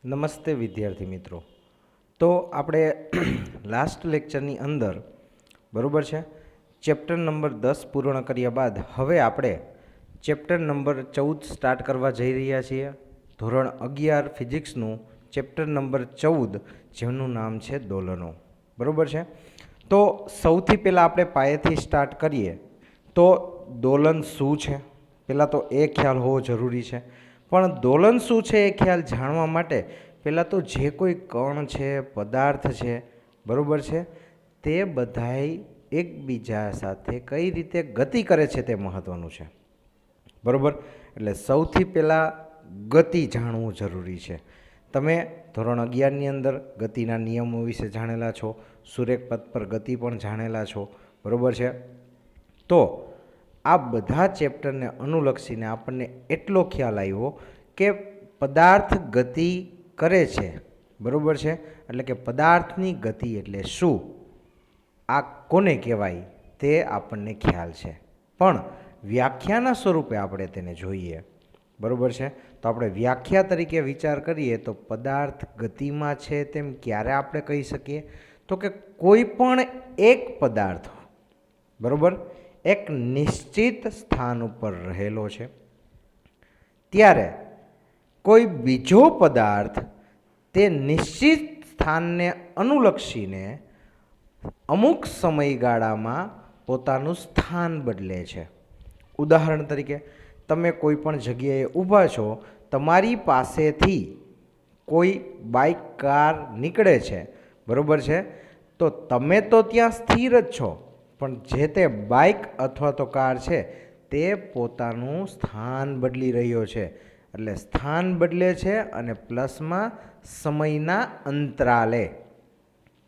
નમસ્તે વિદ્યાર્થી મિત્રો. તો આપણે લાસ્ટ લેક્ચરની અંદર બરાબર છે ચેપ્ટર નંબર 10 પૂર્ણ કર્યા બાદ હવે આપણે ચેપ્ટર નંબર 14 સ્ટાર્ટ કરવા જઈ રહ્યા છીએ. ધોરણ 11 ફિઝિક્સનું ચેપ્ટર નંબર 14 જેનું નામ છે દોલનો. બરાબર છે. તો સૌથી પહેલાં આપણે પાયેથી સ્ટાર્ટ કરીએ તો દોલન શું છે પહેલાં તો એ ખ્યાલ હોવો જરૂરી છે. પણ દોલન શું છે એ ખ્યાલ જાણવા માટે પહેલાં તો જે કોઈ કણ છે, પદાર્થ છે, બરાબર છે, તે બધાય એકબીજા સાથે કઈ રીતે ગતિ કરે છે તે મહત્ત્વનું છે. બરાબર. એટલે સૌથી પહેલાં ગતિ જાણવું જરૂરી છે. તમે ધોરણ 11ની અંદર ગતિના નિયમો વિશે જાણેલા છો, સુરેખપથ પર ગતિ પણ જાણેલા છો. બરાબર છે. તો આ બધા ચેપ્ટરને અનુલક્ષીને આપણને એટલો ખ્યાલ આવ્યો કે પદાર્થ ગતિ કરે છે. બરાબર છે. એટલે કે પદાર્થની ગતિ એટલે શું, આ કોને કહેવાય તે આપણને ખ્યાલ છે. પણ વ્યાખ્યાના સ્વરૂપે આપણે તેને જોઈએ. બરાબર છે. તો આપણે વ્યાખ્યા તરીકે વિચાર કરીએ તો પદાર્થ ગતિમાં છે તેમ ક્યારે આપણે કહી શકીએ તો કે કોઈ પણ એક પદાર્થ બરાબર એક નિશ્ચિત સ્થાન ઉપર રહેલો છે ત્યારે કોઈ બીજો પદાર્થ તે નિશ્ચિત સ્થાનને અનુલક્ષીને અમુક સમયગાળામાં પોતાનું સ્થાન બદલે છે. ઉદાહરણ તરીકે તમે કોઈ પણ જગ્યાએ ઊભા છો, તમારી પાસેથી કોઈ બાઇક, કાર નીકળે છે. બરાબર છે. તો તમે તો ત્યાં સ્થિર જ છો, પણ જે તે બાઇક અથવા તો કાર છે તે પોતાનું સ્થાન બદલી રહ્યો છે. એટલે સ્થાન બદલે છે અને પ્લસમાં સમયના અંતરાલે.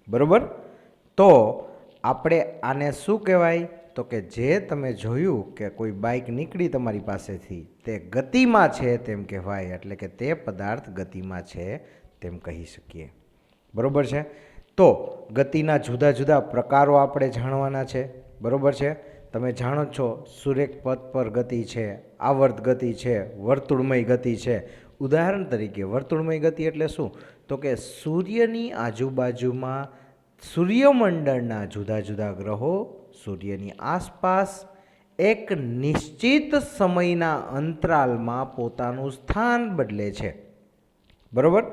બરાબર. તો આપણે આને શું કહેવાય તો કે જે તમે જોયું કે કોઈ બાઇક નીકળી તમારી પાસેથી તે ગતિમાં છે તેમ કહેવાય. એટલે કે તે પદાર્થ ગતિમાં છે તેમ કહી શકીએ. બરાબર છે. તો ગતિના જુદા જુદા પ્રકારો આપણે જાણવાના છે. બરાબર છે. તમે જાણો છો સુરેખપથ પર ગતિ છે, આવર્ત ગતિ છે, વર્તુળમય ગતિ છે. ઉદાહરણ તરીકે વર્તુળમય ગતિ એટલે શું તો કે સૂર્યની આજુબાજુમાં સૂર્યમંડળના જુદા જુદા ગ્રહો સૂર્યની આસપાસ એક નિશ્ચિત સમયના અંતરાલમાં પોતાનું સ્થાન બદલે છે. બરાબર.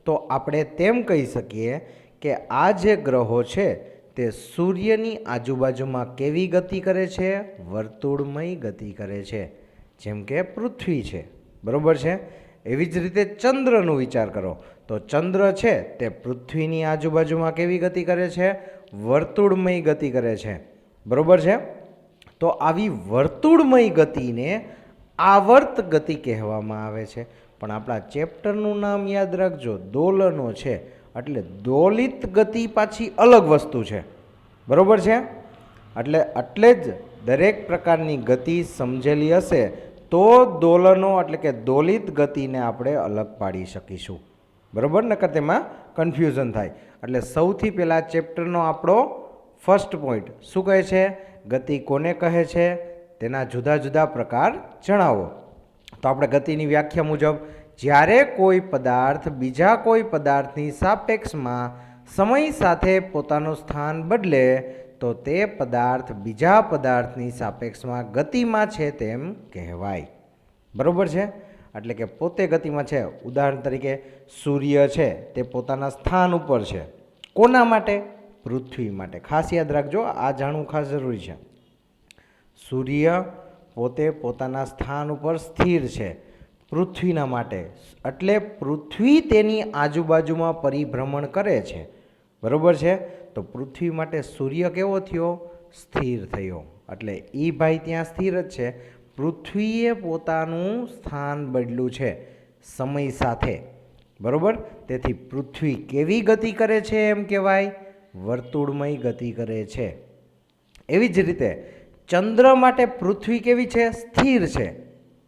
તો આપણે તેમ કહી શકીએ કે આ જે ગ્રહો છે તે સૂર્યની આજુબાજુમાં કેવી ગતિ કરે છે? વર્તુળમય ગતિ કરે છે. જેમ કે પૃથ્વી છે. બરાબર છે. એવી જ રીતે ચંદ્રનો વિચાર કરો તો ચંદ્ર છે તે પૃથ્વીની આજુબાજુમાં કેવી ગતિ કરે છે? વર્તુળમય ગતિ કરે છે. બરાબર છે. તો આવી વર્તુળમય ગતિને આવર્ત ગતિ કહેવામાં આવે છે. પણ આપણા ચેપ્ટરનું નામ યાદ રાખજો, દોલનો છે. એટલે દોલિત ગતિ પાછી અલગ વસ્તુ છે. બરાબર છે. એટલે જ દરેક પ્રકારની ગતિ સમજેલી હશે તો દોલનો એટલે કે દોલિત ગતિને આપણે અલગ પાડી શકીશું. બરાબર. નકર તેમાં કન્ફ્યુઝન થાય. એટલે સૌથી પહેલાં ચેપ્ટરનો આપણો ફર્સ્ટ પોઈન્ટ શું કહે છે? ગતિ કોને કહે છે તેના જુદા જુદા પ્રકાર જણાવો. તો આપણે ગતિની વ્યાખ્યા મુજબ જ્યારે કોઈ પદાર્થ બીજા કોઈ પદાર્થની સાપેક્ષમાં સમય સાથે પોતાનું સ્થાન બદલે તો તે પદાર્થ બીજા પદાર્થની સાપેક્ષમાં ગતિમાં છે તેમ કહેવાય. બરાબર છે. એટલે કે પોતે ગતિમાં છે. ઉદાહરણ તરીકે સૂર્ય છે તે પોતાના સ્થાન ઉપર છે. કોના માટે? પૃથ્વી માટે. ખાસ યાદ રાખજો, આ જાણવું ખાસ જરૂરી છે. સૂર્ય પોતે પોતાના સ્થાન ઉપર સ્થિર છે પૃથ્વીના માટે. એટલે પૃથ્વી તેની આજુબાજુમાં પરિભ્રમણ કરે છે. બરાબર છે. તો પૃથ્વી માટે સૂર્ય કેવો થયો? સ્થિર થયો. એટલે એ ભાઈ ત્યાં સ્થિર જ છે. પૃથ્વીએ પોતાનું સ્થાન બદલ્યું છે સમય સાથે. બરાબર. તેથી પૃથ્વી કેવી ગતિ કરે છે એમ કહેવાય? વર્તુળમય ગતિ કરે છે. એવી જ રીતે ચંદ્ર માટે પૃથ્વી કેવી છે? સ્થિર છે.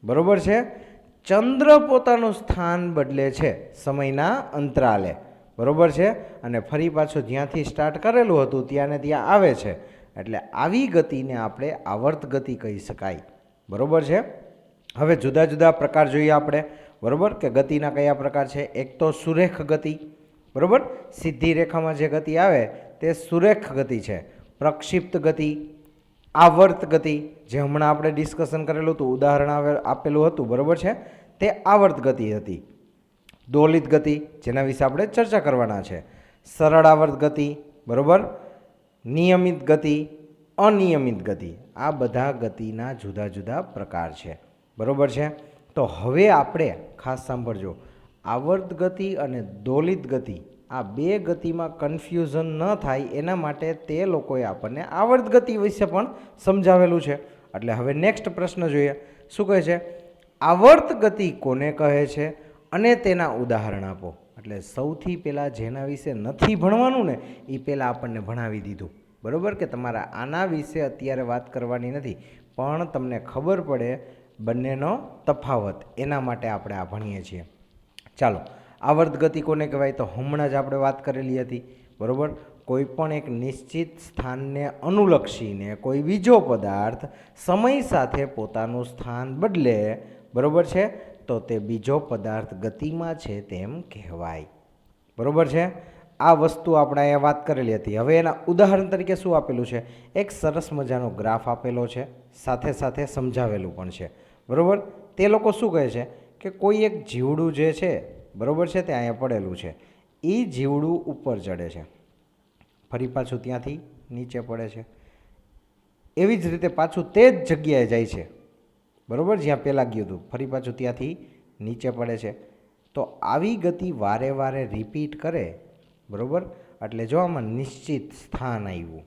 બરાબર છે. ચંદ્ર પોતાનું સ્થાન બદલે છે સમયના અંતરાલે. બરાબર છે. અને ફરી પાછું જ્યાંથી સ્ટાર્ટ કરેલું હતું ત્યાં ને ત્યાં આવે છે. એટલે આવી ગતિને આપણે આવર્ત ગતિ કહી શકાય. બરાબર છે. હવે જુદા જુદા પ્રકાર જોઈએ આપણે. બરાબર કે ગતિના કયા પ્રકાર છે? એક તો સુરેખ ગતિ, બરાબર, સીધી રેખામાં જે ગતિ આવે તે સુરેખ ગતિ છે. પ્રક્ષિપ્ત ગતિ, આવર્ત ગતિ, જે હમણાં આપણે ડિસ્કશન કરેલું હતું, ઉદાહરણ આપેલું હતું, બરાબર છે, તે આવર્ત ગતિ હતી. દોલિત ગતિ, જેના વિશે આપણે ચર્ચા કરવાના છે. સરળ આવર્ત ગતિ, બરાબર, નિયમિત ગતિ, અનિયમિત ગતિ, આ બધા ગતિના જુદા જુદા પ્રકાર છે, બરાબર છે. તો હવે આપણે ખાસ સાંભળજો, આવર્ત ગતિ અને દોલિત ગતિ, આ બે ગતિમાં કન્ફ્યુઝન ન થાય એના માટે તે લોકોએ આપણને આવર્ત ગતિ વિશે પણ સમજાવેલું છે. એટલે હવે નેક્સ્ટ પ્રશ્ન જોઈએ. શું કહે છે? આવર્ત ગતિ કોને કહે છે અને તેના ઉદાહરણ આપો. એટલે સૌથી પહેલાં જેના વિશે નથી ભણવાનું ને એ પહેલાં આપણને ભણાવી દીધું, બરાબર, કે તમારા આના વિશે અત્યારે વાત કરવાની નથી, પણ તમને ખબર પડે બંનેનો તફાવત, એના માટે આપણે આ ભણીએ છીએ. ચાલો, આવર્ત ગતિ કોને કહેવાય? તો હમણાં જ આપણે વાત કરેલી હતી, બરાબર. કોઈ પણ એક નિશ્ચિત સ્થાનને અનુલક્ષીને કોઈ બીજો પદાર્થ સમય સાથે પોતાનું સ્થાન બદલે, બરાબર છે, તો તે બીજો પદાર્થ ગતિમાં છે તેમ કહેવાય, બરાબર છે. આ વસ્તુ આપણે અહીંયા વાત કરેલી હતી. હવે એના ઉદાહરણ તરીકે શું આપેલું છે? એક સરસ મજાનો ગ્રાફ આપેલો છે, સાથે સાથે સમજાવેલું પણ છે, બરાબર. તે લોકો શું કહે છે કે કોઈ એક જીવડું જે છે, બરાબર છે, તે અહીંયા પડેલું છે, એ જીવડું ઉપર ચડે છે, ફરી પાછું ત્યાંથી નીચે પડે છે, એવી જ રીતે પાછું તે જ જગ્યાએ જાય છે, બરાબર, જ્યાં પહેલાં ગયું હતું, ફરી પાછું ત્યાંથી નીચે પડે છે. તો આવી ગતિ વારે વારે રિપીટ કરે, બરાબર. એટલે જો આમાં નિશ્ચિત સ્થાન આવ્યું,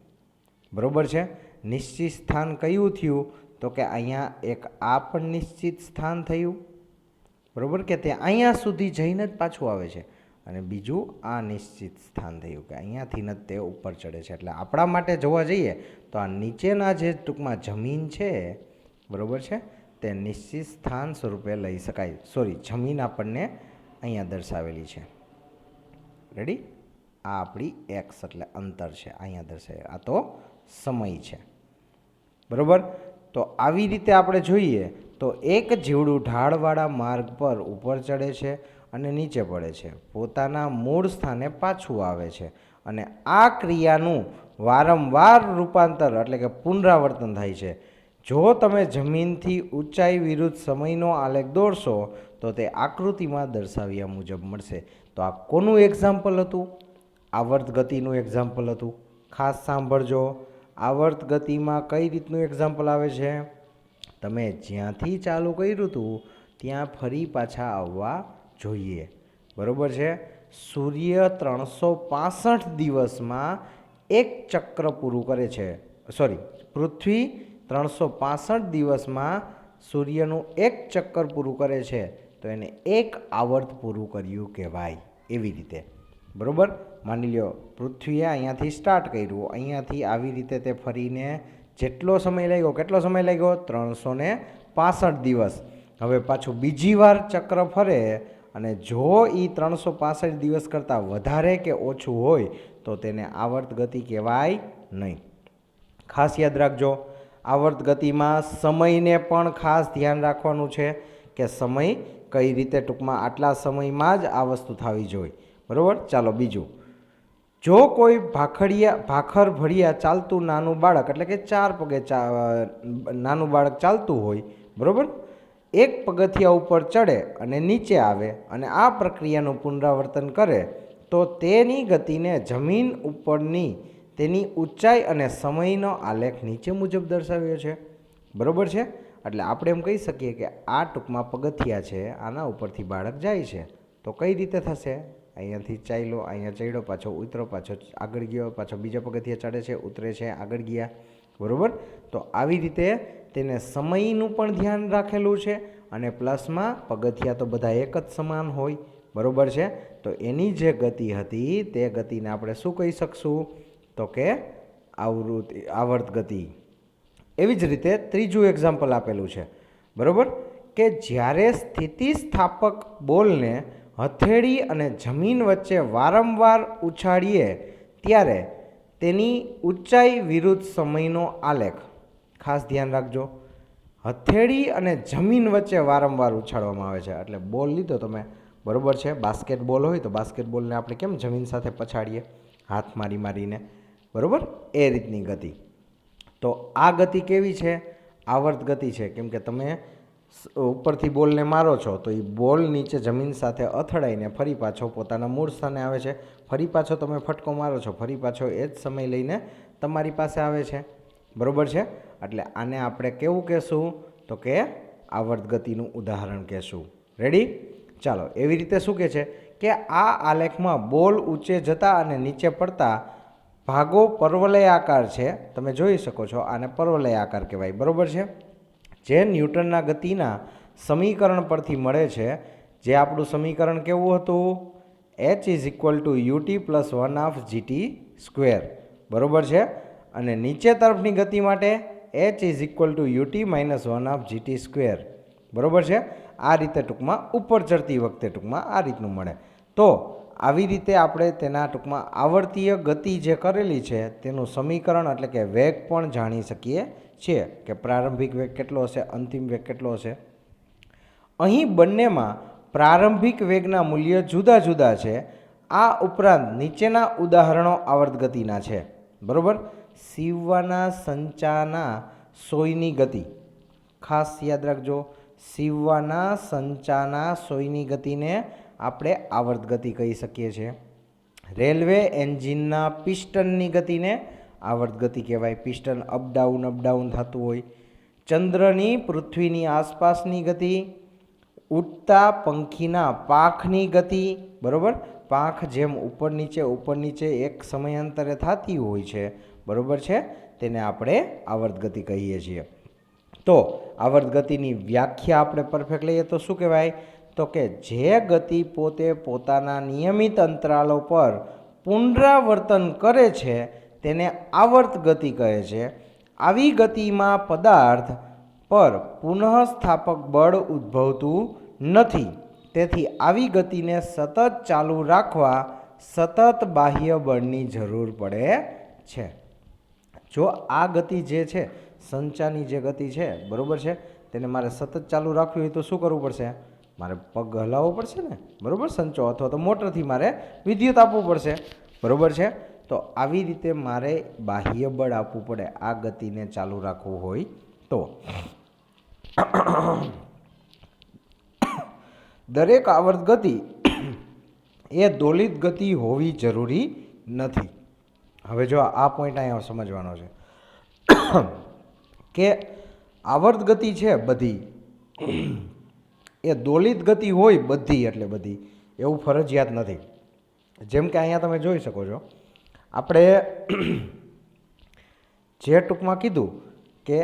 બરાબર છે. નિશ્ચિત સ્થાન કયું થયું? તો કે અહીંયા એક આ પણ નિશ્ચિત સ્થાન થયું, બરાબર, કે તે અહીંયા સુધી જઈને જ પાછું આવે છે, અને બીજું આ નિશ્ચિત સ્થાન થયું કે અહીંયાથી જ તે ઉપર ચડે છે. એટલે આપણા માટે જોવા જઈએ તો આ નીચેના જે ટૂંકમાં જમીન છે, બરાબર છે, તે નિશ્ચિત સ્થાન સ્વરૂપે લઈ શકાય. સોરી, જમીન આપણને અહીંયા દર્શાવેલી છે, રેડી. આ આપણી એક્સ એટલે અંતર છે, અહીંયા દર્શાવે, આ તો સમય છે, બરાબર. તો આવી રીતે આપણે જોઈએ તો એક જીવડું ઢાળવાળા માર્ગ પર ઉપર ચડે છે અને નીચે પડે છે, પોતાના મૂળ સ્થાને પાછું આવે છે, અને આ ક્રિયાનું વારંવાર રૂપાંતર એટલે કે પુનરાવર્તન થાય છે. જો તમે જમીનથી ઊંચાઈ વિરુદ્ધ સમયનો આલેખ દોરશો તો તે આકૃતિમાં દર્શાવ્યા મુજબ મળશે. તો આ કોનું એક્ઝામ્પલ હતું? આવર્ત ગતિનું એક્ઝામ્પલ હતું. ખાસ સાંભળજો, આવર્ત ગતિમાં કઈ રીતનું એક્ઝામ્પલ આવે છે? તમે જ્યાંથી ચાલુ કર્યું હતું ત્યાં ફરી પાછા આવવા જોઈએ, બરાબર છે. સૂર્ય 365 દિવસમાં એક ચક્ર પૂરું કરે છે. સોરી, પૃથ્વી 365 દિવસમાં સૂર્યનું એક ચક્કર પૂરું કરે છે, તો એને એક આવર્ત પૂરું કર્યું કહેવાય. એવી રીતે, બરાબર. માની લ્યો પૃથ્વીએ અહીંયાથી સ્ટાર્ટ કર્યું, અહીંયાથી આવી રીતે તે ફરીને જેટલો સમય લાગ્યો, કેટલો સમય લાગ્યો? 365 દિવસ. હવે પાછું બીજી વાર ચક્ર ફરે, અને જો એ 365 દિવસ કરતાં વધારે કે ઓછું હોય તો તેને આવર્ત ગતિ કહેવાય નહીં. ખાસ યાદ રાખજો, આવર્ત ગતિમાં સમયને પણ ખાસ ધ્યાન રાખવાનું છે કે સમય કઈ રીતે, ટૂંકમાં આટલા સમયમાં જ આ વસ્તુ થવી જોઈએ, બરાબર. ચાલો બીજું, જો કોઈ ભાખર ભર્યા ચાલતું નાનું બાળક, એટલે કે 4 પગે નાનું બાળક ચાલતું હોય, બરાબર, એક પગથિયા ઉપર ચડે અને નીચે આવે અને આ પ્રક્રિયાનું પુનરાવર્તન કરે, તો તેની ગતિને જમીન ઉપરની તેની ઊંચાઈ અને સમયનો આલેખ નીચે મુજબ દર્શાવ્યો છે, બરાબર છે. એટલે આપણે એમ કહી શકીએ કે આ ટૂંકમાં પગથિયા છે, આના ઉપરથી બાળક જાય છે, તો કઈ રીતે થશે? અહીંયાથી ચાલ્યો, અહીંયા ચડ્યો, પાછો ઉતરો, પાછો આગળ ગયો, પાછો બીજા પગથિયા ચડે છે, ઉતરે છે, આગળ ગયા, બરાબર. તો આવી રીતે તેને સમયનું પણ ધ્યાન રાખેલું છે, અને પ્લસમાં પગથિયા તો બધા એક જ સમાન હોય, બરાબર છે. તો એની જે ગતિ હતી તે ગતિને આપણે શું કહી શકશું? તો કે આવર્ત ગતિ. એવી જ રીતે ત્રીજું એક્ઝામ્પલ આપેલું છે, બરાબર, કે જ્યારે સ્થિતિસ્થાપક બોલને હથેળી અને જમીન વચ્ચે વારંવાર ઉછાળીએ ત્યારે તેની ઊંચાઈ વિરુદ્ધ સમયનો આલેખ, ખાસ ધ્યાન રાખજો. હથેળી અને જમીન વચ્ચે વારંવાર ઉછાળવામાં આવે છે. એટલે બોલ લીધો તમે, બરાબર છે, બાસ્કેટબોલ હોય તો બાસ્કેટબોલને આપણે કેમ જમીન સાથે પછાડીએ, હાથ મારી મારીને, બરાબર, એ રીતની ગતિ. તો આ ગતિ કેવી છે? આવર્ત ગતિ છે. કેમ કે તમે ઉપરથી બોલને મારો છો તો એ બોલ નીચે જમીન સાથે અથડાઈને ફરી પાછો પોતાના મૂળ સ્થાને આવે છે. ફરી પાછો તમે ફટકો મારો છો, ફરી પાછો એ જ સમય લઈને તમારી પાસે આવે છે, બરાબર છે. એટલે આને આપણે કેવું કહેશું? તો કે આવર્ત ગતિનું ઉદાહરણ કહેશું. રેડી? ચાલો, એવી રીતે શું કહે છે કે આ આલેખમાં બોલ ઊંચે જતા અને નીચે પડતા ભાગો પર્વલયાકાર છે. તમે જોઈ શકો છો, આને પર્વલયાકાર કહેવાય, બરાબર છે. જે ન્યૂટનના ગતિના સમીકરણ પરથી મળે છે. જે આપણું સમીકરણ કેવું હતું? h = ut + 1/2 gt², બરાબર છે. અને નીચે તરફની ગતિ માટે h = ut - 1/2 gt², બરાબર છે. આ રીતે ટૂંકમાં ઉપર ચડતી વખતે ટૂંકમાં આ રીતનું મળે. તો આવી રીતે આપણે તેના ટૂંકમાં આવર્તીય ગતિ જે કરેલી છે તેનું સમીકરણ એટલે કે વેગ પણ જાણી શકીએ છીએ કે પ્રારંભિક વેગ કેટલો હશે, અંતિમ વેગ કેટલો હશે. અહીં બંનેમાં પ્રારંભિક વેગના મૂલ્ય જુદા જુદા છે. આ ઉપરાંત નીચેના ઉદાહરણો આવર્ત ગતિના છે, બરાબર. સીવવાના સંચાના સોયની ગતિ, ખાસ યાદ રાખજો. સીવવાના સંચાના સોયની ગતિને આપણે આવર્ત ગતિ કહી શકીએ છીએ. રેલવે એન્જિનના પિસ્ટનની ગતિને આવર્ત ગતિ કહેવાય. પિસ્ટન અપડાઉન થતું હોય. ચંદ્રની પૃથ્વીની આસપાસની ગતિ, ઉડતા પંખીના પાંખની ગતિ, બરાબર. પાંખ જેમ ઉપર નીચે એક સમયાંતરે થતી હોય છે, બરાબર છે, તેને આપણે આવર્ત ગતિ કહીએ છીએ. તો આવર્ત ગતિની વ્યાખ્યા આપણે પરફેક્ટ લઈએ તો શું કહેવાય? તો કે જે ગતિ પોતે પોતાના નિયમિત અંતરાલો પર પુનરાવર્તન કરે છે તેને આવર્ત ગતિ કહે છે. આવી ગતિમાં પદાર્થ પર પુનઃસ્થાપક બળ ઉદ્ભવતું નથી. તેથી આવી ગતિને સતત ચાલુ રાખવા સતત બાહ્ય બળની જરૂર પડે છે. જો આ ગતિ જે છે, સંચાની જે ગતિ છે, બરાબર છે, તેને મારે સતત ચાલુ રાખવી હોય તો શું કરવું પડશે? મારે પગ હલાવવો પડશે ને, બરાબર, સંચો, અથવા તો મોટરથી મારે વિદ્યુત આપવું પડશે, બરાબર છે. તો આવી રીતે મારે બાહ્ય બળ આપવું પડે આ ગતિને ચાલુ રાખવું હોય તો. દરેક આવર્ત ગતિ એ દોલિત ગતિ હોવી જરૂરી નથી. હવે જો આ પોઈન્ટ અહીંયા સમજવાનો છે કે આવર્ત ગતિ છે બધી એ દોલિત ગતિ હોય બધી, એટલે બધી એવું ફરજિયાત નથી. જેમ કે અહીંયા તમે જોઈ શકો છો, આપણે જે ટૂંકમાં કીધું કે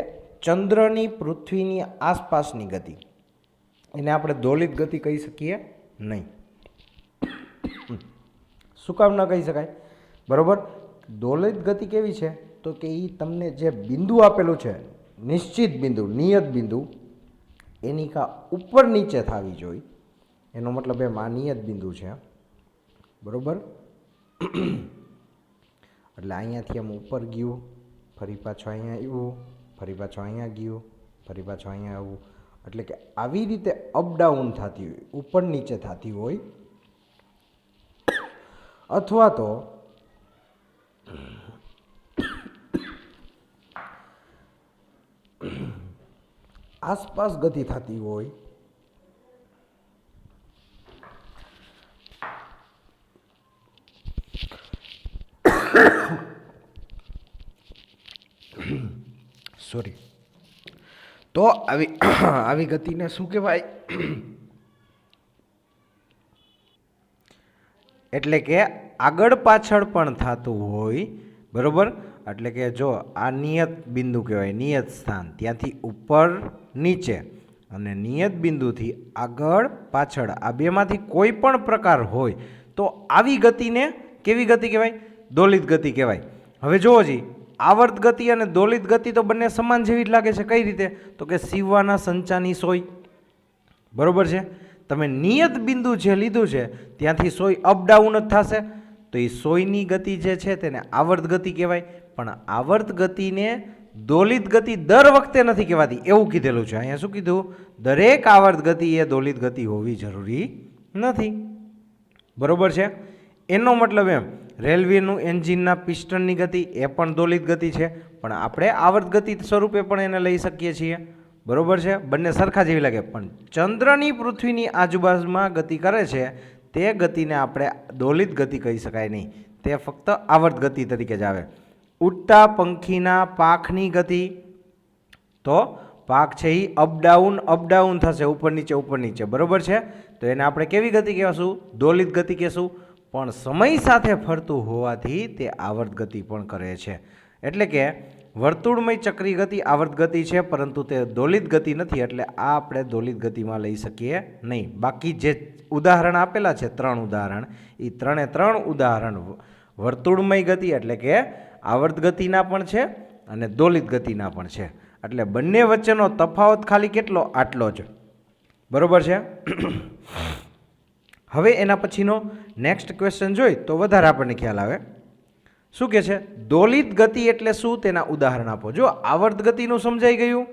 ચંદ્રની પૃથ્વીની આસપાસની ગતિ, એને આપણે દોલિત ગતિ કહી શકીએ નહીં. શું કામ ન કહી શકાય? બરાબર. દોલિત ગતિ કેવી છે? તો કે એ તમને જે બિંદુ આપેલું છે, નિશ્ચિત બિંદુ, નિયત બિંદુ, એની કા ઉપર નીચે થવી જોઈએ. એનો મતલબ એમ આ નિયત બિંદુ છે, બરાબર. એટલે અહીંયાથી આમ ઉપર ગયું, ફરી પાછું અહીંયા આવ્યું, ફરી પાછું અહીંયા ગયું, ફરી પાછું અહીંયા આવ્યું. એટલે કે આવી રીતે અપડાઉન થતી હોય, ઉપર નીચે થતી હોય, અથવા તો આસપાસ ગતિ થતી હોય. સોરી. તો આવી ગતિને શું કહેવાય? એટલે કે આગળ પાછળ પણ થતું હોય, બરાબર. એટલે કે જો આ નિયત બિંદુ કહેવાય, નિયત સ્થાન, ત્યાંથી ઉપર નીચે અને નિયત બિંદુથી આગળ પાછળ, આ બેમાંથી કોઈ પણ પ્રકાર હોય તો આવી ગતિને કેવી ગતિ કહેવાય? દોલિત ગતિ કહેવાય. હવે જુઓ જી, આવર્ત ગતિ અને દોલિત ગતિ તો બંને સમાન જેવી જ લાગે છે. કઈ રીતે? તો કે સીવવાના સંચાની સોય, બરાબર છે. તમે નિયત બિંદુ જે લીધું છે ત્યાંથી સોય અપડાઉન જ થશે, તો એ સોયની ગતિ જે છે તેને આવર્ત ગતિ કહેવાય. પણ આવર્ત ગતિને દોલિત ગતિ દર વખતે નથી કહેવાતી એવું કીધેલું છે. અહીંયા શું કીધું? દરેક આવર્ત ગતિ એ દોલિત ગતિ હોવી જરૂરી નથી. બરોબર છે. એનો મતલબ એમ રેલવેનું એન્જિનના પિસ્ટનની ગતિ એ પણ દોલિત ગતિ છે, પણ આપણે આવર્ત ગતિ સ્વરૂપે પણ એને લઈ શકીએ છીએ. બરોબર છે. બંને સરખા જેવી લાગે, પણ ચંદ્રની પૃથ્વીની આજુબાજુમાં ગતિ કરે છે તે ગતિને આપણે દોલિત ગતિ કહી શકાય નહીં, તે ફક્ત આવર્ત ગતિ તરીકે જ આવે. ઉડતા પંખીના પાંખની ગતિ, તો પાંખ છે એ અપડાઉન થશે, ઉપર નીચે. બરોબર છે. તો એને આપણે કેવી ગતિ કહેશું? દોલિત ગતિ કહેશું. પણ સમય સાથે ફરતું હોવાથી તે આવર્ત ગતિ પણ કરે છે. એટલે કે વર્તુળમય ચક્રી ગતિ આવર્ત ગતિ છે, પરંતુ તે દોલિત ગતિ નથી, એટલે આ આપણે દોલિત ગતિમાં લઈ શકીએ નહીં. બાકી જે ઉદાહરણ આપેલા છે 3 ઉદાહરણ, એ 3 ઉદાહરણ વર્તુળમય ગતિ એટલે કે આવર્ત ગતિના પણ છે અને દોલિત ગતિના પણ છે. એટલે બંને વચ્ચેનો તફાવત ખાલી કેટલો? આટલો જ. બરોબર છે. હવે એના પછીનો નેક્સ્ટ ક્વેશ્ચન જોઈ તો વધારે આપણને ખ્યાલ આવે. શું કહે છે? દોલિત ગતિ એટલે શું? તેના ઉદાહરણ આપો. જો આવર્ત ગતિનું સમજાઈ ગયું.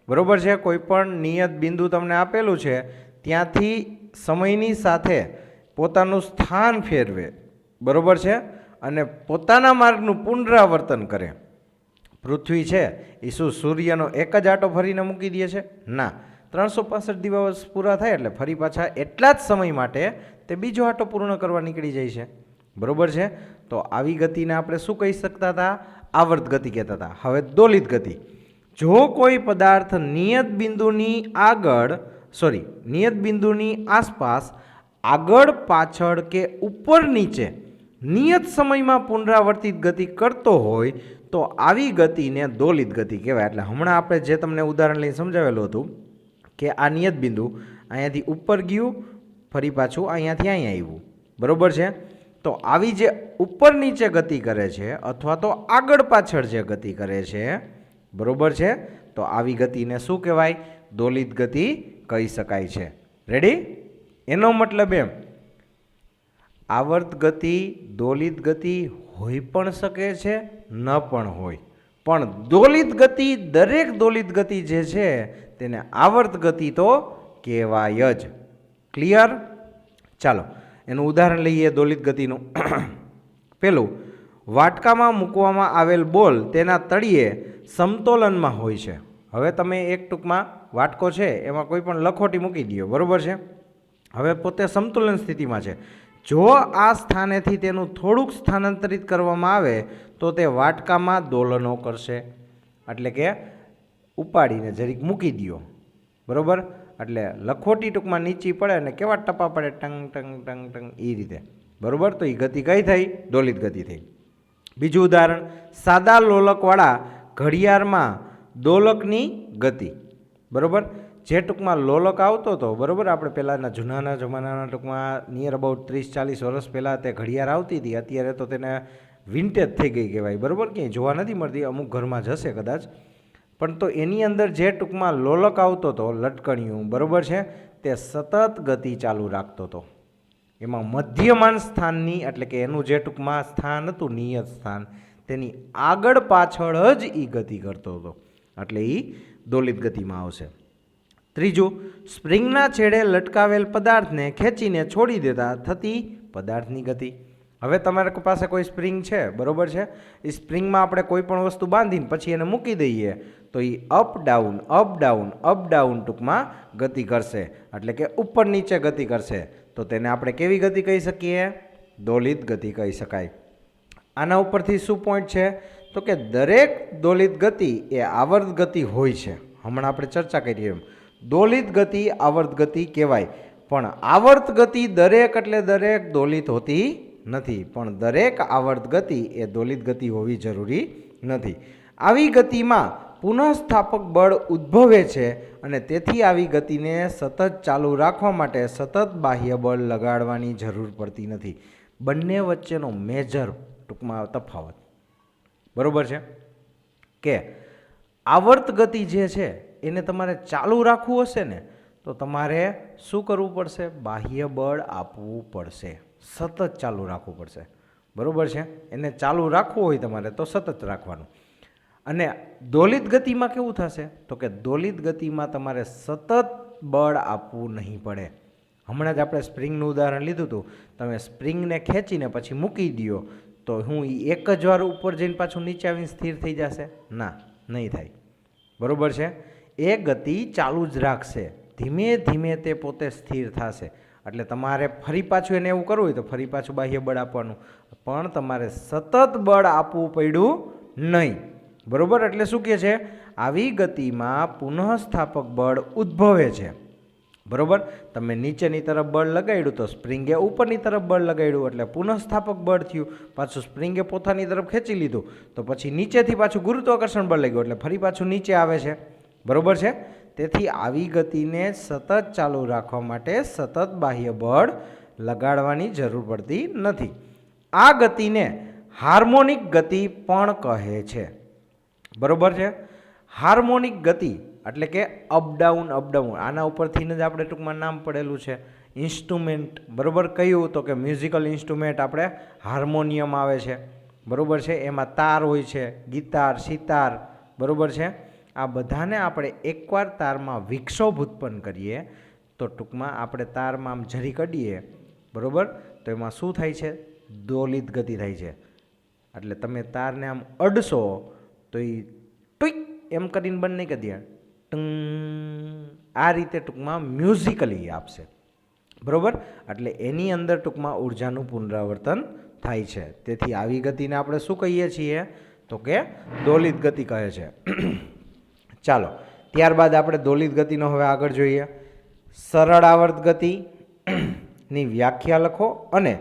બરોબર છે. કોઈ પણ નિયત બિંદુ તમને આપેલું છે ત્યાંથી સમયની સાથે પોતાનું સ્થાન ફેરવે. બરોબર છે. અને પોતાના માર્ગનું પુનરાવર્તન કરે. પૃથ્વી છે એ શું સૂર્યનો એક જ આંટો ફરીને મૂકી દે છે? ના. 365 દિવસ પૂરા થાય એટલે ફરી પાછા એટલા જ સમય માટે તે બીજો આંટો પૂર્ણ કરવા નીકળી જાય છે. બરોબર છે. તો આવી ગતિને આપણે શું કહી શકતા હતા? આવર્ત ગતિ કહેતા હતા. હવે દોલિત ગતિ. જો કોઈ પદાર્થ નિયત બિંદુની આસપાસ આગળ પાછળ કે ઉપર નીચે નિયત સમયમાં પુનરાવર્તિત ગતિ કરતો હોય તો આવી ગતિને દોલિત ગતિ કહેવાય. એટલે હમણાં આપણે જે તમને ઉદાહરણ લઈને સમજાવેલું હતું કે આ નિયત બિંદુ અહીંયાથી ઉપર ગયું, ફરી પાછું અહીંયાથી અહીંયા આવ્યું. બરોબર છે. તો આવી જે ઉપર નીચે ગતિ કરે છે અથવા તો આગળ પાછળ જે ગતિ કરે છે, બરોબર છે, તો આવી ગતિને શું કહેવાય? દોલિત ગતિ કહી શકાય છે. રેડી? એનો મતલબ એમ આવર્ત ગતિ દોલિત ગતિ હોઈ પણ શકે છે, ન પણ હોય, પણ દોલિત ગતિ દરેક દોલિત ગતિ જે છે તેને આવર્ત ગતિ તો કહેવાય જ. ક્લિયર? ચાલો એનું ઉદાહરણ લઈએ દોલિત ગતિનું. પેલું, વાટકામાં મૂકવામાં આવેલ બોલ તેના તળિયે સમતોલનમાં હોય છે. હવે તમે એક ટૂંકમાં વાટકો છે એમાં કોઈ પણ લખોટી મૂકી દો. બરોબર છે. હવે પોતે સમતુલન સ્થિતિમાં છે. જો આ સ્થાનેથી તેનું થોડુંક સ્થાનાંતરિત કરવામાં આવે તો તે વાટકામાં દોલનો કરશે. એટલે કે ઉપાડીને જરીક મૂકી દો. બરોબર? એટલે લખોટી ટૂંકમાં નીચી પડે અને કેવા ટપા પડે? ટંગ ટંગ ટંગ ટંગ, એ રીતે. બરોબર? તો એ ગતિ કઈ થઈ? દોલિત ગતિ થઈ. બીજું ઉદાહરણ, સાદા લોલકવાળા ઘડિયાળમાં દોલકની ગતિ. બરોબર? જે ટૂંકમાં લોલક આવતો હતો, બરોબર, આપણે પહેલાંના જૂનાના જમાનાના ટૂંકમાં નિયર અબાઉટ 30-40 વર્ષ પહેલાં તે ઘડિયાળ આવતી હતી. અત્યારે તો તેને વિન્ટેજ થઈ ગઈ કહેવાય. બરોબર? ક્યાંય જોવા નથી મળતી, અમુક ઘરમાં જશે કદાચ. પણ તો એની અંદર જે ટૂંકમાં લોલક આવતો હતો, લટકણિયું, બરોબર છે, તે સતત ગતિ ચાલુ રાખતો હતો. એમાં મધ્યમાન સ્થાનની એટલે કે એનું જે ટૂંકમાં સ્થાન હતું, નિયત સ્થાન, તેની આગળ પાછળ જ એ ગતિ કરતો હતો. એટલે એ દોલિત ગતિમાં આવશે. ત્રીજું, સ્પ્રિંગના છેડે લટકાવેલ પદાર્થને ખેંચીને છોડી દેતા થતી પદાર્થની ગતિ. હવે તમારી પાસે કોઈ સ્પ્રિંગ છે, બરોબર છે, એ સ્પ્રિંગમાં આપણે કોઈ પણ વસ્તુ બાંધીને પછી એને મૂકી દઈએ તો એ અપ ડાઉન ટૂંકમાં ગતિ કરશે. એટલે કે ઉપર નીચે ગતિ કરશે. તો તેને આપણે કેવી ગતિ કહી શકીએ? દોલિત ગતિ કહી શકાય. આના ઉપરથી શું પોઈન્ટ છે? તો કે દરેક દોલિત ગતિ એ આવર્ત ગતિ હોય છે. હમણાં આપણે ચર્ચા કરીએ એમ દોલિત ગતિ આવર્ત ગતિ કહેવાય, પણ આવર્ત ગતિ દરેક એટલે દરેક દોલિત હોતી નથી, પણ દરેક આવર્ત ગતિ એ દોલિત ગતિ હોવી જરૂરી નથી. આવી ગતિમાં પુનઃસ્થાપક બળ ઉદ્ભવે છે અને તેથી આવી ગતિને સતત ચાલુ રાખવા માટે સતત બાહ્ય બળ લગાડવાની જરૂર પડતી નથી. બંને વચ્ચેનો મેજર ટૂંકમાં તફાવત. બરોબર છે કે આવર્ત ગતિ જે છે એને તમારે ચાલુ રાખવું હશે ને તો તમારે શું કરવું પડશે? બાહ્ય બળ આપવું પડશે, સતત ચાલુ રાખવું પડશે. બરોબર છે? એને ચાલુ રાખવું હોય તમારે તો સતત રાખવાનું. અને દોલિત ગતિમાં કેવું થશે તો કે દોલિત ગતિમાં તમારે સતત બળ આપવું નહીં પડે. હમણાં જ આપણે સ્પ્રિંગનું ઉદાહરણ લીધું હતું. તમે સ્પ્રિંગને ખેંચીને પછી મૂકી દો તો હું એક જ વાર ઉપર જઈને પાછું નીચે આવીને સ્થિર થઈ જશે? ના, નહીં થાય. બરાબર છે? એ ગતિ ચાલુ જ રાખશે, ધીમે ધીમે તે પોતે સ્થિર થશે. એટલે તમારે ફરી પાછું એને એવું કરવું હોય તો ફરી પાછું બાહ્ય બળ આપવાનું, પણ તમારે સતત બળ આપવું પડ્યું નહીં. બરાબર? એટલે શું કહે છે? આવી ગતિમાં પુનઃસ્થાપક બળ ઉદ્ભવે છે. બરાબર? તમે નીચેની તરફ બળ લગાડ્યું તો સ્પ્રિંગે ઉપરની તરફ બળ લગાડ્યું એટલે પુનઃસ્થાપક બળ થયું. પાછું સ્પ્રિંગે પોતાની તરફ ખેંચી લીધું તો પછી નીચેથી પાછું ગુરુત્વાકર્ષણ બળ લાગ્યું એટલે ફરી પાછું નીચે આવે છે. બરાબર છે? તેથી આવી ગતિને સતત ચાલુ રાખવા માટે સતત બાહ્ય બળ લગાડવાની જરૂર પડતી નથી. આ ગતિને હાર્મોનિક ગતિ પણ કહે છે. બરાબર છે? હાર્મોનિક ગતિ એટલે કે અપડાઉન અપડાઉન, આના ઉપરથી જ આપણે ટૂંકમાં નામ પડેલું છે. ઇન્સ્ટ્રુમેન્ટ, બરાબર, કયું તો કે મ્યુઝિકલ ઇન્સ્ટ્રુમેન્ટ આપણે હાર્મોનિયમ આવે છે. બરાબર છે? એમાં તાર હોય છે, ગિટાર, સિતાર. બરાબર છે? આ બધાને આપણે એકવાર તારમાં વિક્ષોભ ઉત્પન્ન કરીએ તો ટૂંકમાં આપણે તારમાં આમ જરી કાઢીએ, બરાબર, તો એમાં શું થાય છે? દોલિત ગતિ થાય છે. એટલે તમે તારને આમ અડશો તો એ ટુઈક એમ કરીને બંધ નહીં કરી દે, ટંગ, આ રીતે ટૂંકમાં મ્યુઝિકલી આપશે. બરાબર? એટલે એની અંદર ટૂંકમાં ઉર્જાનું પુનરાવર્તન થાય છે. તેથી આવી ગતિને આપણે શું કહીએ છીએ તો કે દોલિત ગતિ કહે છે. ચાલો, ત્યારબાદ આપણે દોલિત ગતિનો હવે આગળ જોઈએ. સરળ આવર્ત ગતિની વ્યાખ્યા લખો અને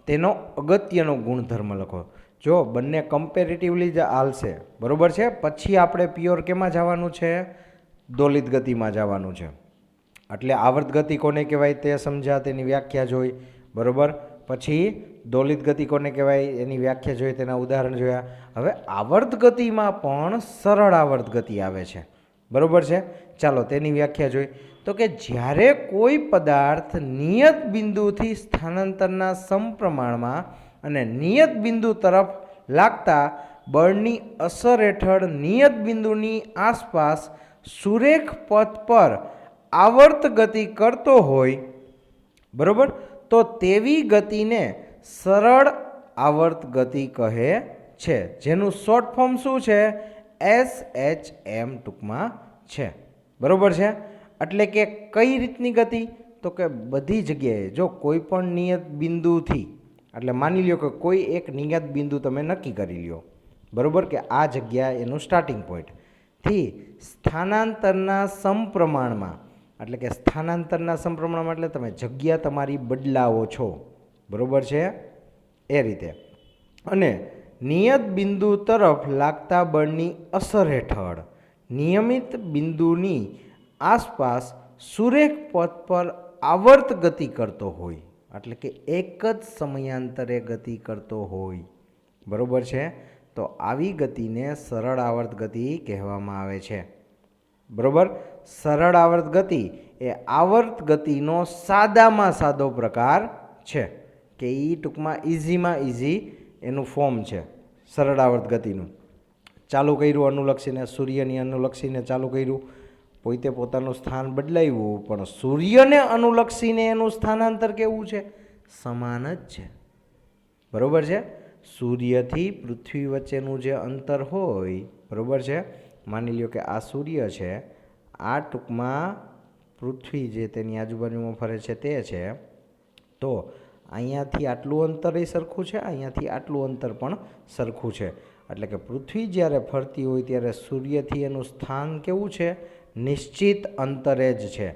તેનો અગત્યનો ગુણધર્મ લખો. જો બંને કમ્પેરેટિવલી જ હાલશે. બરાબર છે? પછી આપણે પ્યોર કેમાં જવાનું છે? દોલિત ગતિમાં જવાનું છે. એટલે આવર્ત ગતિ કોને કહેવાય તે સમજ્યા, તેની વ્યાખ્યા જોઈ. બરાબર? પછી દોલિત ગતિ કોને કહેવાય એની વ્યાખ્યા જોઈ, તેના ઉદાહરણ જોયા. હવે આવર્ત ગતિમાં પણ સરળ આવર્ત ગતિ આવે છે. બરાબર છે? ચાલો તેની વ્યાખ્યા જોઈ. તો કે જ્યારે કોઈ પદાર્થ નિયત બિંદુથી સ્થાનાંતરના સમપ્રમાણમાં અને નિયત બિંદુ તરફ લાગતા બળની અસર હેઠળ નિયત બિંદુની આસપાસ સુરેખ પથ પર આવર્ત ગતિ કરતો હોય, બરાબર, તો તેવી ગતિને સરળ આવર્ત ગતિ કહે છે. જેનું શોર્ટ ફોર્મ શું છે? SHM ટૂંકમાં છે. બરાબર છે? એટલે કે કઈ રીતની ગતિ તો કે બધી જગ્યાએ જો કોઈ પણ નિયત બિંદુથી, એટલે માની લ્યો કે કોઈ એક નિયત બિંદુ તમે નક્કી કરી લ્યો, બરાબર, કે આ જગ્યા એનું સ્ટાર્ટિંગ પોઈન્ટથી સ્થાનાંતરના સમપ્રમાણમાં, એટલે કે સ્થાનાંતરના સમપ્રમાણમાં એટલે તમે જગ્યા તમારી બદલાવો છો. બરાબર છે? એ રીતે. અને નિયત બિંદુ તરફ લાગતા બળની અસર હેઠળ નિયમિત બિંદુની આસપાસ સુરેખ પથ પર આવર્ત ગતિ કરતો હોય, એટલે કે એક જ સમયાંતરે ગતિ કરતો હોય. બરાબર છે? તો આવી ગતિને સરળ આવર્ત ગતિ કહેવામાં આવે છે. બરાબર? સરળ આવર્ત ગતિ એ આવર્ત ગતિનો સાદામાં સાદો પ્રકાર છે, કે એ ટૂંકમાં ઇઝીમાં ઇઝી એનું ફોર્મ છે સરળ આવર્ત ગતિનું. ચાલુ કર્યું અનુલક્ષીને, સૂર્યની અનુલક્ષીને ચાલુ કર્યું, પોતે પોતાનું સ્થાન બદલાવ્યું, પણ સૂર્યને અનુલક્ષીને એનું સ્થાનાંતર કેવું છે? સમાન જ છે. બરાબર છે? સૂર્યથી પૃથ્વી વચ્ચેનું જે અંતર હોય, બરાબર છે, માની લ્યો કે આ સૂર્ય છે, આ ટૂંકમાં પૃથ્વી જે તેની આજુબાજુમાં ફરે છે તે છે, તો અહીંયાથી આટલું અંતર એ સરખું છે, અહીંયાથી આટલું અંતર પણ સરખું છે. એટલે કે પૃથ્વી જ્યારે ફરતી હોય ત્યારે સૂર્યથી એનું સ્થાન કેવું છે? નિશ્ચિત અંતરે જ છે,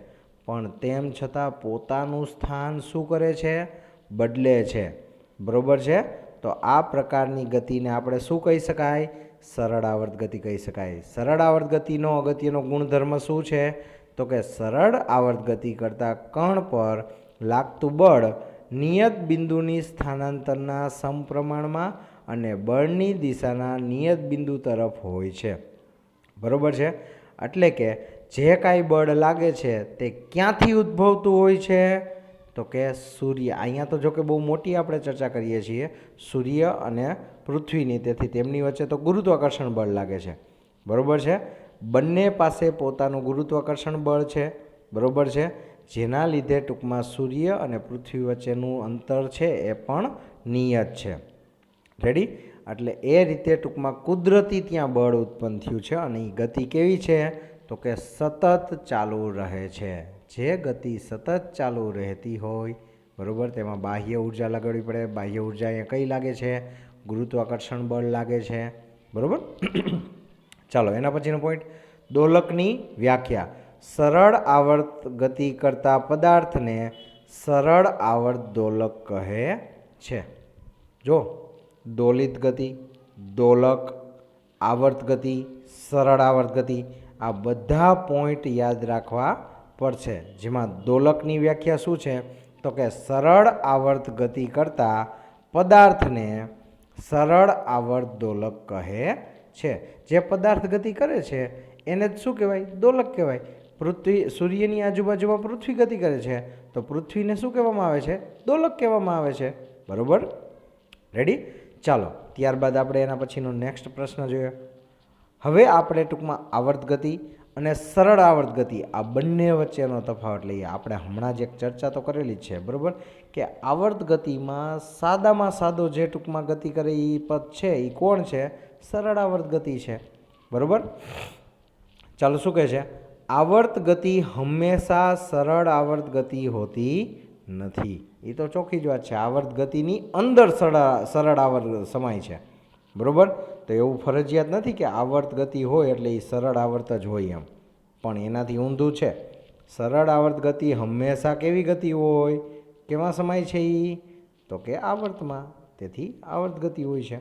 પણ તેમ છતાં પોતાનું સ્થાન શું કરે છે? બદલે છે. બરાબર છે? તો આ પ્રકારની ગતિને આપણે શું કહી શકાય? સરળ આવર્ત ગતિ કહી શકાય. સરળ આવર્ત ગતિનો અગત્યનો ગુણધર્મ શું છે? તો કે સરળ આવર્ત ગતિ કરતાં કણ પર લાગતું બળ નિયત બિંદુની સ્થાનાંતરના સમપ્રમાણમાં અને બળની દિશાના નિયત બિંદુ તરફ હોય છે. બરાબર છે? એટલે કે જે કાંઈ બળ લાગે છે તે ક્યાંથી ઉદ્ભવતું હોય છે? તો કે સૂર્ય. અહીંયા તો જો કે બહુ મોટી આપણે ચર્ચા કરીએ છીએ સૂર્ય અને પૃથ્વીની, તેથી તેમની વચ્ચે તો ગુરુત્વાકર્ષણ બળ લાગે છે. બરાબર છે। બંને પાસે પોતાનું ગુરુત્વાકર્ષણ બળ છે, બરાબર છે, જેના લીધે ટૂંકમાં સૂર્ય અને પૃથ્વી વચ્ચેનું અંતર છે એ પણ નિયત છે। રેડી? એટલે એ રીતે ટૂંકમાં કુદરતી ત્યાં બળ ઉત્પન્ન થયું છે અને એ ગતિ કેવી છે તો કે સતત ચાલુ રહે છે। જે ગતિ સતત ચાલુ રહેતી હોય, બરાબર, તેમાં બાહ્ય ઉર્જા લગાડવી પડે। બાહ્ય ઉર્જા અહીંયા કઈ લાગે છે? ગુરુત્વાકર્ષણ બળ લાગે છે, બરાબર। ચાલો એના પછીનો પોઈન્ટ, દોલકની વ્યાખ્યા। સરળ આવર્ત ગતિ કરતા પદાર્થને સરળ આવર્ત દોલક કહે છે। જો દોલિત ગતિ, દોલક, આવર્ત ગતિ, સરળ આવર્ત ગતિ, આ બધા પોઈન્ટ યાદ રાખવા પડશે। જેમાં દોલકની વ્યાખ્યા શું છે તો કે સરળ આવર્ત ગતિ કરતા પદાર્થને સરળ આવર્ત દોલક કહે છે। જે પદાર્થ ગતિ કરે છે એને જ શું કહેવાય? દોલક કહેવાય। પૃથ્વી, સૂર્યની આજુબાજુમાં પૃથ્વી ગતિ કરે છે તો પૃથ્વીને શું કહેવામાં આવે છે? દોલક કહેવામાં આવે છે, બરાબર। રેડી? ચાલો ત્યારબાદ આપણે એના પછીનો નેક્સ્ટ પ્રશ્ન જોઈએ। હવે આપણે ટૂંકમાં આવર્ત ગતિ અને સરળ આવર્ત ગતિ આ બંને વચ્ચેનો તફાવત લઈએ। આપણે હમણાં જ એક ચર્ચા તો કરેલી જ છે, બરાબર, કે આવર્ત ગતિમાં સાદામાં સાદો જે ટૂંકમાં ગતિ કરે એ પદ છે એ કોણ છે? સરળ આવર્ત ગતિ છે, બરાબર। ચાલો શું કહે છે? આવર્ત ગતિ હંમેશા સરળ આવર્ત ગતિ હોતી નથી। એ તો ચોખ્ખી જ વાત છે, આવર્ત ગતિની અંદર સરળ આવર્ત સમાય છે, બરાબર। તો એવું ફરજિયાત નથી કે આવર્ત ગતિ હોય એટલે એ સરળ આવર્ત જ હોય એમ, પણ એનાથી ઊંધું છે। સરળ આવર્ત ગતિ હંમેશા કેવી ગતિ હોય? કેમાં સમાય છે એ? તો કે આવર્તમાં, તેથી આવર્ત ગતિ હોય છે।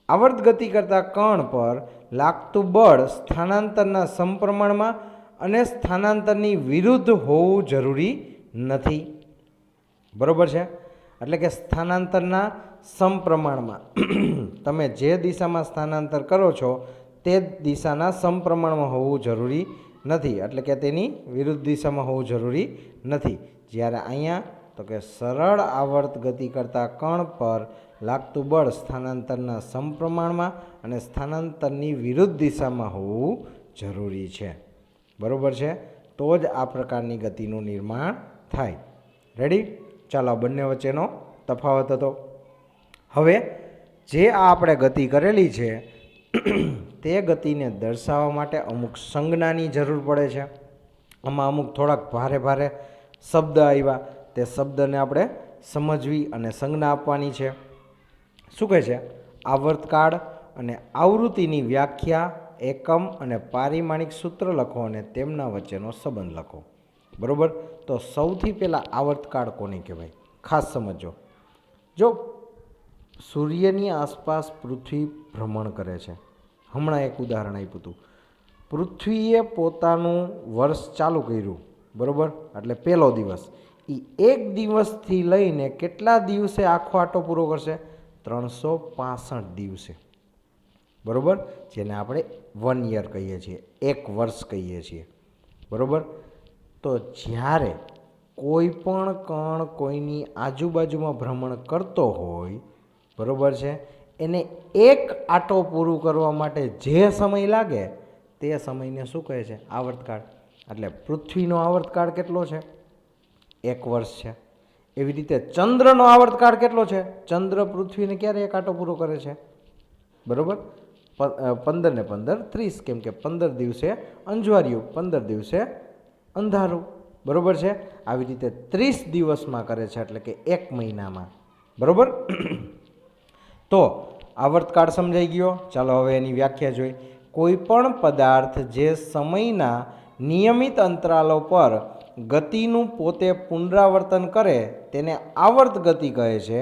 આવર્ત ગતિ કરતા કણ પર લાગતું બળ સ્થાનાંતરના સમપ્રમાણમાં અને સ્થાનાંતરની વિરુદ્ધ હોવું જરૂરી નથી, બરાબર છે। એટલે કે સ્થાનાંતરના સમપ્રમાણમાં તમે જે દિશામાં સ્થાનાંતર કરો છો તે દિશાના સમપ્રમાણમાં હોવું જરૂરી નથી, એટલે કે તેની વિરુદ્ધ દિશામાં હોવું જરૂરી નથી। જ્યારે અહીંયા તો કે સરળ આવર્ત ગતિ કરતા કણ પર લાગતું બળ સ્થાનાંતરના સમપ્રમાણમાં અને સ્થાનાંતરની વિરુદ્ધ દિશામાં હોવું જરૂરી છે, બરાબર છે। તો જ આ પ્રકારની ગતિનું નિર્માણ થાય। રેડી? ચાલો બંને વચ્ચેનો તફાવત હતો। હવે જે આપણે ગતિ કરેલી છે તે ગતિને દર્શાવવા માટે અમુક સંજ્ઞાની જરૂર પડે છે। આમાં અમુક થોડાક ભારે ભારે શબ્દ આવ્યા, તે શબ્દને આપણે સમજવી અને સંજ્ઞા આપવાની છે। શું કહે છે? આવર્તકાળ અને આવૃત્તિની વ્યાખ્યા, એકમ અને પારિમાણિક સૂત્ર લખો અને તેમના વચ્ચેનો સંબંધ લખો, બરાબર। તો સૌથી પહેલાં આવર્તકાળ કોને કહેવાય? ખાસ સમજો। જો સૂર્યની આસપાસ પૃથ્વી ભ્રમણ કરે છે, હમણાં એક ઉદાહરણ આપ્યું હતું, પૃથ્વીએ પોતાનું વર્ષ ચાલુ કર્યું, બરાબર, એટલે પહેલો દિવસ, એ એક દિવસથી લઈને કેટલા દિવસે આખો આટો પૂરો કરશે? 365 દિવસે, બરાબર, જેને આપણે 1 યર કહીએ છીએ, એક વર્ષ કહીએ છીએ, બરાબર। તો જ્યારે કોઈ પણ કણ કોઈની આજુબાજુમાં ભ્રમણ કરતો હોય, બરાબર છે, એને એક આટો પૂરું કરવા માટે જે સમય લાગે તે સમયને શું કહે છે? આવર્તકાળ। એટલે પૃથ્વીનો આવર્તકાળ કેટલો છે? 1 વર્ષ છે। એવી રીતે ચંદ્રનો આવર્તકાળ કેટલો છે? ચંદ્ર પૃથ્વીને ક્યારે એક આટો પૂરો કરે છે? બરાબર, 15 ને 15 30, કેમ કે 15 દિવસે અંજવાળિયું, 15 દિવસે અંધારું, બરાબર છે। આવી રીતે 30 દિવસમાં કરે છે, એટલે કે 1 મહિનામાં, બરાબર। તો આવર્તકાળ સમજાઈ ગયો। ચાલો હવે એની વ્યાખ્યા જોઈએ। કોઈ પણ પદાર્થ જે સમયના નિયમિત અંતરાલો પર ગતિનું પોતે પુનરાવર્તન કરે તેને આવર્ત ગતિ કહે છે।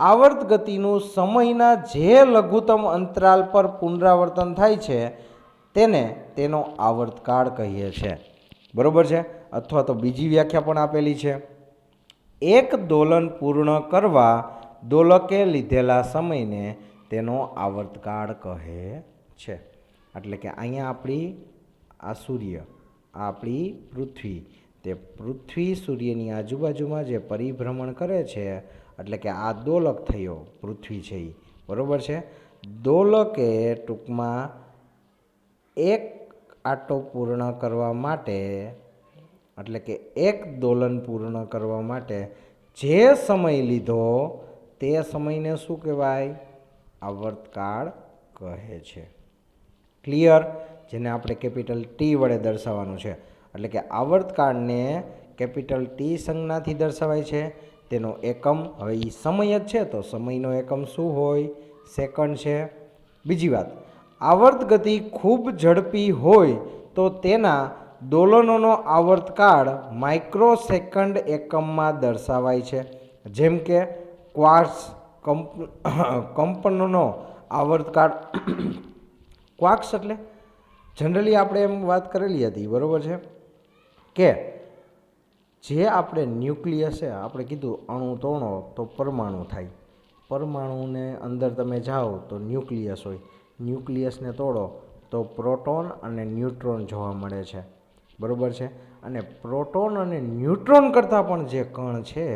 આવર્ત ગતિનું સમયના જે લઘુત્તમ અંતરાલ પર પુનરાવર્તન થાય છે તેને તેનો આવર્તકાળ કહીએ છીએ, બરાબર છે। અથવા તો બીજી વ્યાખ્યા પણ આપેલી છે, એક દોલન પૂર્ણ કરવા દોલકે લીધેલા સમયને તેનો આવર્તકાળ કહે છે। એટલે કે અહીંયા આપણી આ સૂર્ય, આપણી પૃથ્વી, તે પૃથ્વી સૂર્યની આજુબાજુમાં જે પરિભ્રમણ કરે છે, એટલે કે આ દોલક થયો, પૃથ્વી છે એ, બરાબર છે। દોલકે ટૂંકમાં એક આટો પૂર્ણ કરવા માટે એટલે કે એક દોલન પૂર્ણ કરવા માટે જે સમય લીધો તે સમયને શું કહેવાય? આવર્તકાળ કહે છે. ક્લિયર? જેને આપણે કેપિટલ ટી વડે દર્શાવવાનું છે. એટલે કે આવર્તકાળને કેપિટલ ટી સંજ્ઞાથી દર્શાવાય છે. તેનો એકમ હવે એ સમય જ છે તો સમયનો એકમ શું હોય? સેકન્ડ છે. બીજી વાત, આવર્ત ગતિ ખૂબ ઝડપી હોય તો તેના દોલનોનો આવર્તકાળ માઇક્રો સેકન્ડ એકમમાં દર્શાવાય છે. જેમ કે ક્વાર્ટઝ કંપનનો આવર્તકાળ ક્વાર્ટઝ એટલે જનરલી આપણે એમ વાત કરેલી હતી, બરાબર છે, કે જે આપણે ન્યુક્લિયસ છે, આપણે કીધું અણુ તોડો તો પરમાણુ થાય. પરમાણુને અંદર તમે જાઓ તો ન્યુક્લિયસ હોય, ન્યુક્લિયસને તોડો તો પ્રોટોન અને ન્યુટ્રોન જોવા મળે છે, બરાબર છે. અને પ્રોટોન અને ન્યુટ્રોન કરતાં પણ જે કણ છે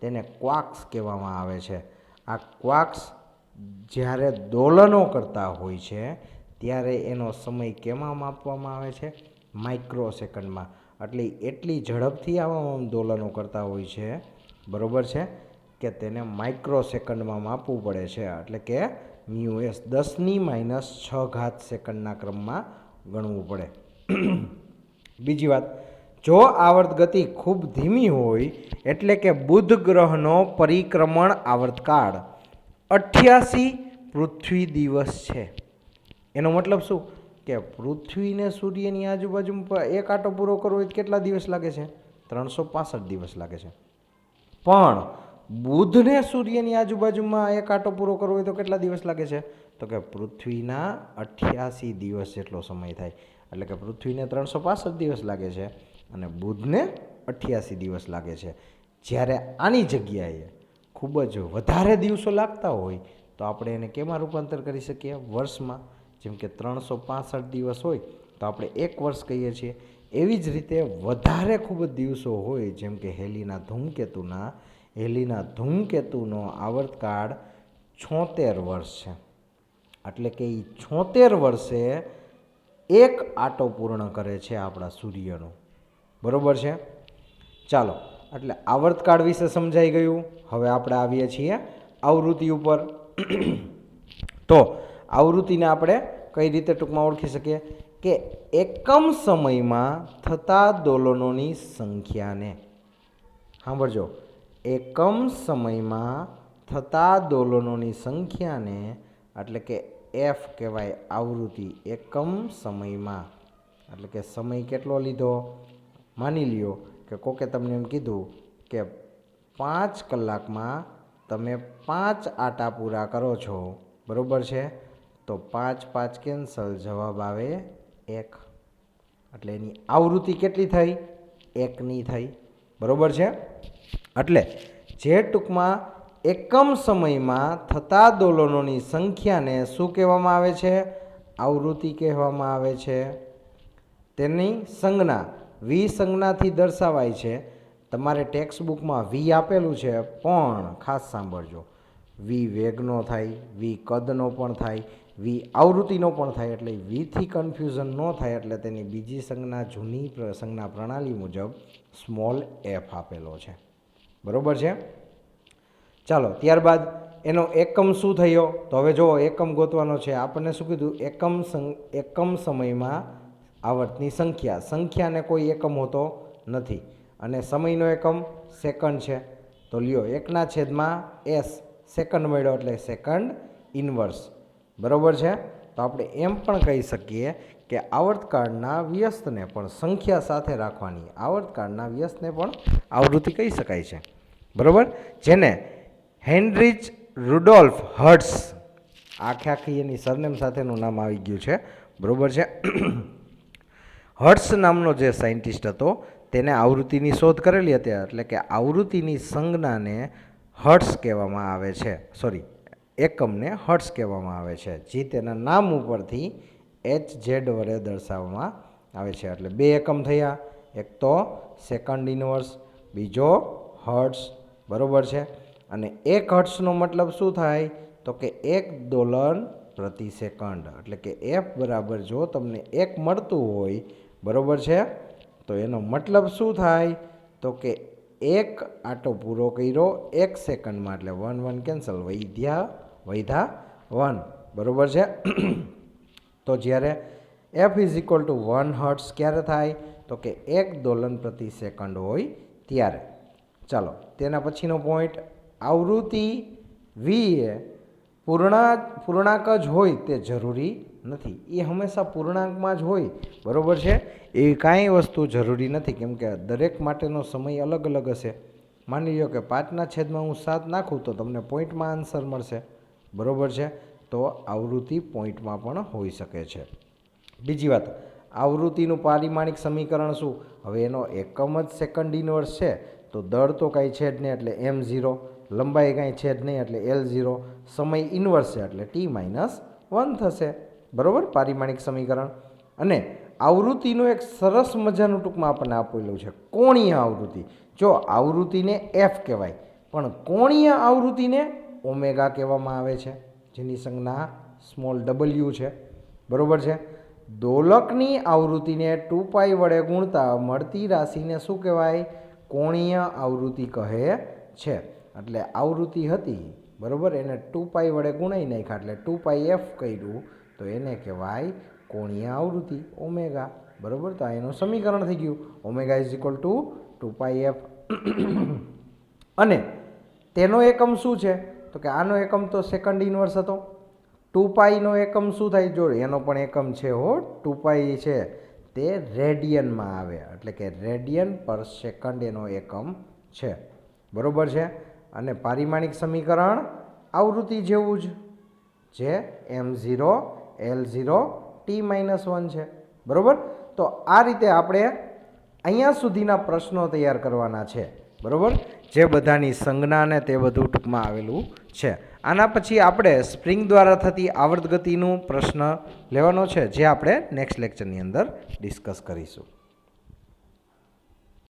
તેને ક્વાર્ક્સ કહેવામાં આવે છે. આ ક્વાર્ક્સ જ્યારે દોલનો કરતા હોય છે ત્યારે એનો સમય કેમાં માપવામાં આવે છે? માઇક્રો સેકન્ડમાં. એટલે એટલી ઝડપથી આવા દોલનો કરતા હોય છે, બરાબર છે, કે તેને માઇક્રો સેકન્ડમાં માપવું પડે છે. એટલે કે μs 10⁻⁶ સેકન્ડના ક્રમમાં ગણવું પડે. બીજી વાત, જો આવર્ત ગતિ ખૂબ ધીમી હોય એટલે કે બુધ ગ્રહનો પરિક્રમણ આવર્તકાળ 88 પૃથ્વી દિવસ છે. એનો મતલબ શું? કે પૃથ્વીને સૂર્યની આજુબાજુ એક આંટો પૂરો કરવો હોય કેટલા દિવસ લાગે છે? 365 દિવસ લાગે છે. પણ બુધને સૂર્યની આજુબાજુમાં એક આંટો પૂરો કરવો હોય તો કેટલા દિવસ લાગે છે? તો કે પૃથ્વીના 88 દિવસ જેટલો સમય થાય. એટલે કે પૃથ્વીને 365 દિવસ લાગે છે અને બુધને 88 દિવસ લાગે છે. જ્યારે આની જગ્યાએ ખૂબ જ વધારે દિવસો લાગતા હોય તો આપણે એને કેમાં રૂપાંતર કરી શકીએ? વર્ષમાં. જેમ કે 365 દિવસ હોય તો આપણે એક વર્ષ કહીએ છીએ. એવી જ રીતે વધારે ખૂબ જ દિવસો હોય, જેમ કે હેલીના ધૂમકેતુનો આવર્તકાળ 76 વર્ષ છે. એટલે કે એ 76 વર્ષે એક આંટો પૂર્ણ કરે છે આપણા સૂર્યનો, બરાબર છે. ચાલો, એટલે આવર્તકાળ વિશે સમજાઈ ગયું. હવે આપણે આવીએ છીએ આવૃત્તિ ઉપર. તો આવૃત્તિને આપણે કઈ રીતે ટૂંકમાં ઓળખી શકીએ? કે એકમ સમયમાં થતા દોલનોની સંખ્યાને, સાંભળજો, એકમ સમયમાં થતા દોલનોની સંખ્યાને એટલે કે એફ કહેવાય આવૃત્તિ. એકમ સમયમાં એટલે કે સમય કેટલો લીધો? માની લ્યો કે કોકે તમને એમ કીધું કે 5 કલાકમાં તમે 5 આંટા પૂરા કરો છો, બરાબર છે, તો 5 5 કેન્સલ, જવાબ આવે 1. એટલે એની આવૃત્તિ કેટલી થઈ? 1ની થઈ, બરાબર છે. એટલે જે ટૂંકમાં એકમ સમયમાં થતા દોલનોની સંખ્યાને શું કહેવામાં આવે છે? આવૃત્તિ કહેવામાં આવે છે. તેની સંજ્ઞા વી સંજ્ઞાથી દર્શાવાય છે. તમારે ટેક્સ્ટ બુકમાં વી આપેલું છે, પણ ખાસ સાંભળજો, વી વેગનો થાય, વી કદનો પણ થાય, વી આવૃત્તિનો પણ થાય. એટલે વીથી કન્ફ્યુઝન ન થાય એટલે તેની બીજી સંજ્ઞા જૂની સંજ્ઞા પ્રણાલી મુજબ સ્મોલ એફ આપેલો છે, બરાબર છે. ચાલો, ત્યારબાદ એનો એકમ શું થયો? તો હવે જુઓ, એકમ ગોતવાનો છે. આપણને શું કીધું? એકમ સમયમાં આવર્તની સંખ્યાને કોઈ એકમ હોતો નથી અને સમયનો એકમ સેકન્ડ છે. તો લ્યો, 1/s સેકન્ડ મળ્યો એટલે સેકન્ડ ઇન્વર્સ, બરાબર છે. તો આપણે એમ પણ કહી શકીએ કે આવર્તકાળના વ્યસ્તને પણ સંખ્યા સાથે રાખવાની, આવર્તકાળના વ્યસ્તને પણ આવૃત્તિ કહી શકાય છે, બરાબર. જેને હેનરીચ રુડોલ્ફ હર્ટ્ઝ, આખી એની સરનેમ સાથેનું નામ આવી ગયું છે, બરાબર છે. હર્ટ્ઝ નામનો જે સાયન્ટિસ્ટ હતો તેને આવૃત્તિની શોધ કરેલી હતી. એટલે કે આવૃત્તિની સંજ્ઞાને હર્ટ્ઝ કહેવામાં આવે છે, સોરી, એકમને હર્ટ્ઝ કહેવામાં આવે છે, જે તેના નામ ઉપરથી HZ વડે દર્શાવવામાં આવે છે. એટલે 2 એકમ થયા, એક તો સેકન્ડ ઇન્વર્સ, બીજો હર્ટ્ઝ, બરાબર છે. અને 1 હર્ટ્ઝનો મતલબ શું થાય? તો કે 1 દોલન પ્રતિ સેકન્ડ. એટલે કે એફ બરાબર જો તમને 1 મળતું હોય, બરાબર છે, તો એનો મતલબ શું થાય? તો કે 1 આટો પૂરો કર્યો 1 સેકન્ડમાં, એટલે 1 1 કેન્સલ, વૈધા 1, બરાબર છે. તો જ્યારે F is equal to 1 hertz ક્યારે થાય? તો કે 1 દોલન પ્રતિ સેકન્ડ હોય ત્યારે. ચાલો તેના પછીનો પોઈન્ટ, આવૃત્તિ વી એ પૂર્ણાંક જ હોય તે જરૂરી નથી. એ હંમેશા પૂર્ણાંકમાં જ હોય, બરાબર છે, એવી કાંઈ વસ્તુ જરૂરી નથી, કેમ કે દરેક માટેનો સમય અલગ અલગ હશે. માની લો કે 5/7 નાખું તો તમને પોઈન્ટમાં આન્સર મળશે, બરાબર છે. તો આવૃત્તિ પોઈન્ટમાં પણ હોઈ શકે છે. બીજી વાત, આવૃત્તિનું પારિમાણિક સમીકરણ શું? હવે એનો એકમ જ સેકન્ડ ઇનવર્સ છે, તો દર તો કાંઈ છે જ નહીં, એટલે m0, લંબાઈ કાંઈ છે જ નહીં, એટલે L0, સમય ઇનવર્સ છે એટલે t-1 થશે, બરાબર, પારિમાણિક સમીકરણ. અને આવૃત્તિનું એક સરસ મજાનું ટૂંકમાં આપણને આપેલું છે, કોણીય આવૃત્તિ. જો આવૃત્તિને f કહેવાય, પણ કોણીય આવૃત્તિને ઓમેગા કહેવામાં આવે છે, જેની સંજ્ઞા સ્મોલ w છે, બરાબર છે. દોલકની આવૃત્તિને 2π વડે ગુણતા મળતી રાશિને શું કહેવાય? કોણીય આવૃત્તિ કહે છે. એટલે આવૃત્તિ હતી, બરાબર, એને 2π વડે ગુણાઈ નાખ્યા એટલે 2πf કર્યું, તો એને કહેવાય કોણીય આવૃત્તિ, ઓમેગા, બરાબર. તો આ એનું સમીકરણ થઈ ગયું, omega is equal to 2πf. અને તેનો એકમ શું છે? તો કે આનો એકમ તો સેકન્ડ ઇનવર્સ હતો. 2πનો એકમ શું થાય? જો એનો પણ એકમ છે હો, 2π છે તે રેડિયનમાં આવે, એટલે કે રેડિયન પર સેકન્ડ એનો એકમ છે, બરાબર છે. અને પારિમાણિક સમીકરણ આવૃત્તિ જેવું જ, જે m0 L0 t-1 છે, બરાબર. તો આ રીતે આપણે અહીંયા સુધીના પ્રશ્નો તૈયાર કરવાના છે, બરાબર, જે બધાની સંજ્ઞા ને તે બધું ટૂંકમાં આવેલું છે. આના પછી આપણે સ્પ્રિંગ દ્વારા થતી આવર્ત ગતિનું પ્રશ્ન લેવાનો છે, જે આપણે નેક્સ્ટ લેક્ચરની અંદર ડિસ્કસ કરીશું.